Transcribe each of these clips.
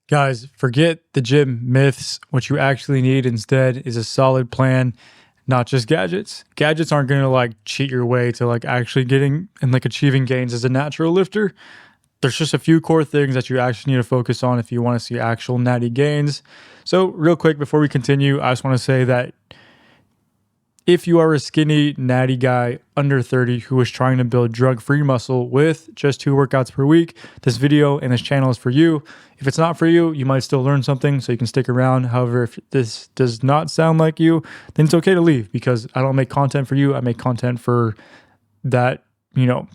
Guys, forget the gym myths. What you actually need instead is a solid plan, not just gadgets. Gadgets aren't going to like cheat your way to like actually getting and like achieving gains as a natural lifter. There's just a few core things that you actually need to focus on if you want to see actual natty gains. So, real quick before we continue, I just want to say that if you are a skinny, natty guy under 30 who is trying to build drug-free muscle with just 2 workouts per week, this video and this channel is for you. If it's not for you, you might still learn something, so you can stick around. However, if this does not sound like you, then it's okay to leave because I don't make content for you. I make content for that,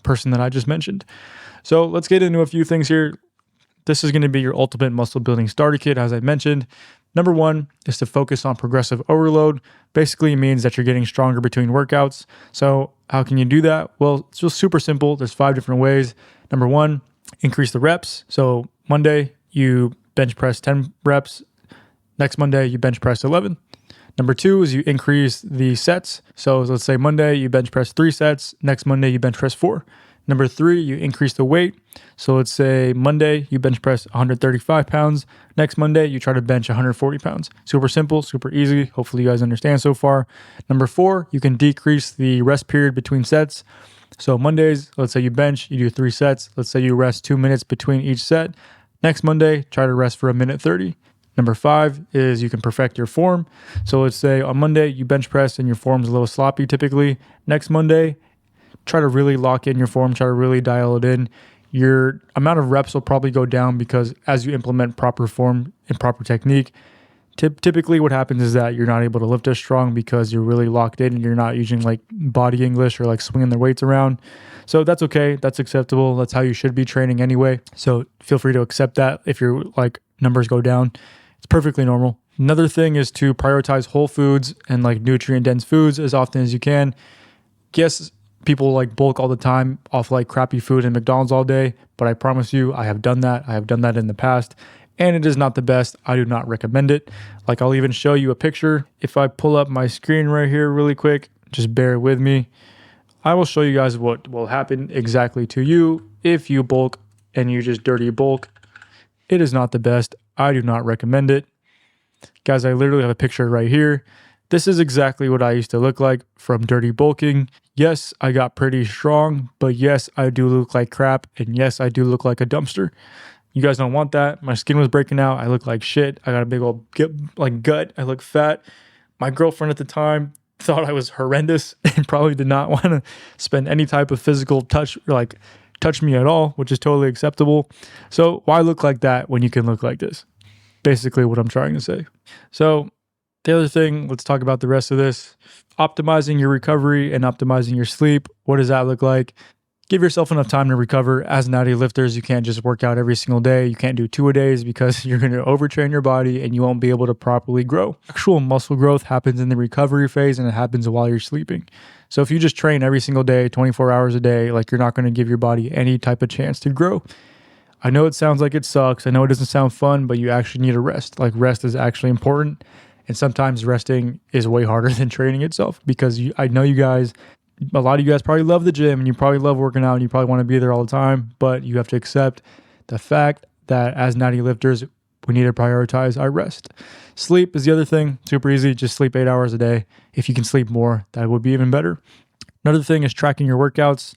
person that I just mentioned. So let's get into a few things here. This is going to be your ultimate muscle building starter kit, as I mentioned. Number 1 is to focus on progressive overload. Basically, it means that you're getting stronger between workouts. So how can you do that? Well, it's just super simple. There's 5 different ways. Number 1, increase the reps. So Monday, you bench press 10 reps. Next Monday, you bench press 11. Number 2 is you increase the sets. So let's say Monday, you bench press 3 sets. Next Monday, you bench press 4. Number 3, you increase the weight. So let's say Monday, you bench press 135 pounds. Next Monday, you try to bench 140 pounds. Super simple, super easy. Hopefully you guys understand so far. Number 4, you can decrease the rest period between sets. So Mondays, let's say you bench, you do 3 sets. Let's say you rest 2 minutes between each set. Next Monday, try to rest for 1:30. Number 5 is you can perfect your form. So let's say on Monday, you bench press and your form's a little sloppy typically. Next Monday, try to really lock in your form, try to really dial it in. Your amount of reps will probably go down because as you implement proper form and proper technique, typically what happens is that you're not able to lift as strong because you're really locked in and you're not using like body English or like swinging their weights around. So that's okay. That's acceptable. That's how you should be training anyway. So feel free to accept that if your like numbers go down. It's perfectly normal. Another thing is to prioritize whole foods and like nutrient dense foods as often as you can. Yes, people like bulk all the time off like crappy food and McDonald's all day, but I promise you, I have done that. I have done that in the past, and it is not the best. I do not recommend it. Like I'll even show you a picture. If I pull up my screen right here really quick, just bear with me. I will show you guys what will happen exactly to you if you bulk and you just dirty bulk. It is not the best. I do not recommend it. Guys, I literally have a picture right here. This is exactly what I used to look like from dirty bulking. Yes, I got pretty strong, but yes, I do look like crap. And yes, I do look like a dumpster. You guys don't want that. My skin was breaking out. I look like shit. I got a big old gut. I look fat. My girlfriend at the time thought I was horrendous and probably did not want to spend any type of physical touch or like touch me at all, which is totally acceptable. So why look like that when you can look like this? Basically what I'm trying to say. So the other thing, let's talk about the rest of this. Optimizing your recovery and optimizing your sleep. What does that look like? Give yourself enough time to recover. As natty lifters, you can't just work out every single day. You can't do 2-a-days because you're going to overtrain your body and you won't be able to properly grow. Actual muscle growth happens in the recovery phase and it happens while you're sleeping. So if you just train every single day, 24 hours a day, like you're not going to give your body any type of chance to grow. I know it sounds like it sucks. I know it doesn't sound fun, but you actually need a rest. Like rest is actually important. And sometimes resting is way harder than training itself because I know you guys, a lot of you guys probably love the gym and you probably love working out and you probably want to be there all the time, but you have to accept the fact that as natty lifters, we need to prioritize our rest. Sleep is the other thing. Super easy. Just sleep 8 hours a day. If you can sleep more, that would be even better. Another thing is tracking your workouts.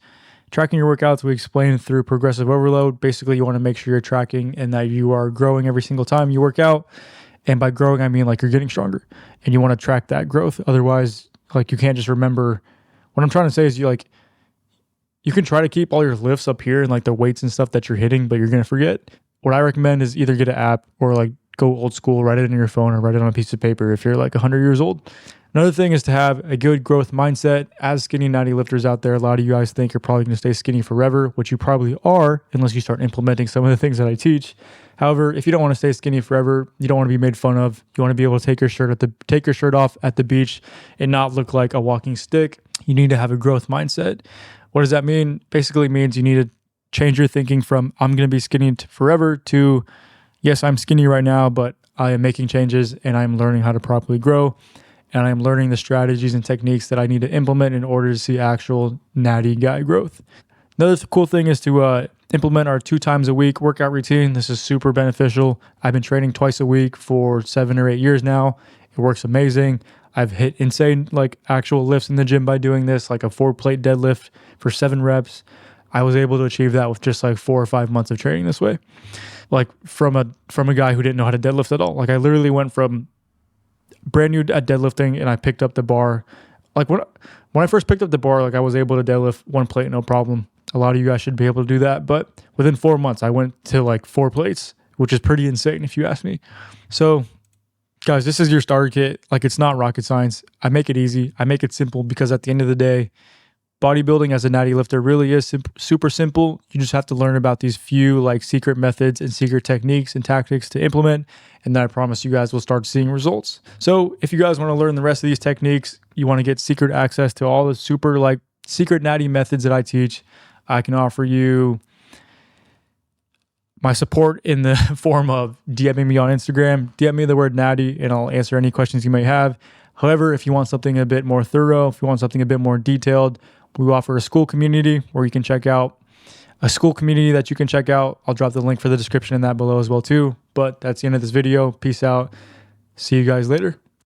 Tracking your workouts, we explained through progressive overload. Basically, you want to make sure you're tracking and that you are growing every single time you work out. And by growing, I mean like you're getting stronger and you want to track that growth. Otherwise, like you can't just remember. What I'm trying to say is you can try to keep all your lifts up here and like the weights and stuff that you're hitting, but you're going to forget. What I recommend is either get an app or like go old school, write it in your phone or write it on a piece of paper if you're like 100 years old. Another thing is to have a good growth mindset. As skinny natty lifters out there, a lot of you guys think you're probably going to stay skinny forever, which you probably are unless you start implementing some of the things that I teach. However, if you don't want to stay skinny forever, you don't want to be made fun of. You want to be able to take your shirt off at the beach and not look like a walking stick. You need to have a growth mindset. What does that mean? Basically means you need to change your thinking from I'm going to be skinny forever to yes, I'm skinny right now, but I am making changes and I'm learning how to properly grow. And I'm learning the strategies and techniques that I need to implement in order to see actual natty guy growth. Another cool thing is to implement our 2 times a week workout routine. This is super beneficial. I've been training twice a week for 7 or 8 years now. It works amazing. I've hit insane like actual lifts in the gym by doing this, like a 4-plate deadlift for 7 reps. I was able to achieve that with just like 4 or 5 months of training this way. Like from a guy who didn't know how to deadlift at all. Like I literally went from brand new at deadlifting and I picked up the bar. Like when I first picked up the bar, like I was able to deadlift 1 plate, no problem. A lot of you guys should be able to do that. But within 4 months, I went to like 4 plates, which is pretty insane if you ask me. So guys, this is your starter kit. Like it's not rocket science. I make it easy. I make it simple because at the end of the day, bodybuilding as a natty lifter really is super simple. You just have to learn about these few like secret methods and secret techniques and tactics to implement. And then I promise you guys will start seeing results. So if you guys want to learn the rest of these techniques, you want to get secret access to all the super like secret natty methods that I teach, I can offer you my support in the form of DMing me on Instagram, DM me the word natty, and I'll answer any questions you may have. However, if you want something a bit more thorough, if you want something a bit more detailed, we offer a school community where you can check out a school community that you can check out. I'll drop the link for the description in that below as well too. But that's the end of this video. Peace out. See you guys later.